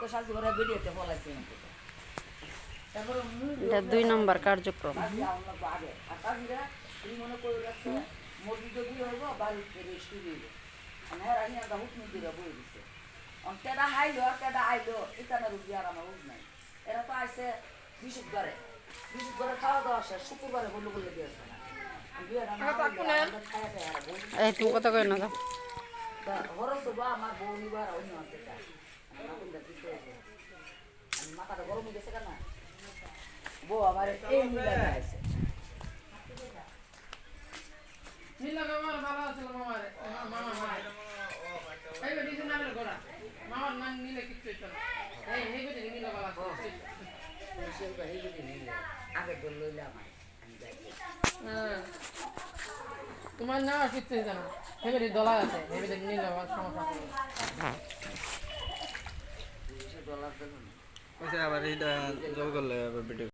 তো সাজি করে ভিডিওতে ফলাইছি তারপরে এটা 2 নম্বর কার্যক্রম। আগে আর কাজিরা তুমি মনে করে রাখছে মসজিদ দিয়ে হইব বাড়িতে রেস্ট দিব হ্যাঁ রানি আমরা হুকমি দিয়ে বই দিছে কেডা হাইলো আর কেডা আইলো এটা না রুগী আর আমার হুক নাই এরা তো আইসে বিশুদ্ধরে খাওয়া দাওয়া শেষ শুক্রবারে হলো বলে দিয়েছে এই তুমি কথা কই না তো হরস বা আমার বউ নিবার অন্য আছে মাথাটা গরম হয়ে গেছে কেন বউ আমার এই মিলা আছে নীলা মামার ভালো আছে মামার মামা মামার এই বেটি নামের গোড়া মামার নাম নিলে কিচ্ছু হইতো না এই এই বেটি নীলা ভালো আছে আগে দল লইলে আমার তোমার না কিচ্ছু হইতো না এই বেটি দলা আছে এই বেটি নীলা সমস্যা ডলার দেবেন আবার এটা জল করলে ভিডিও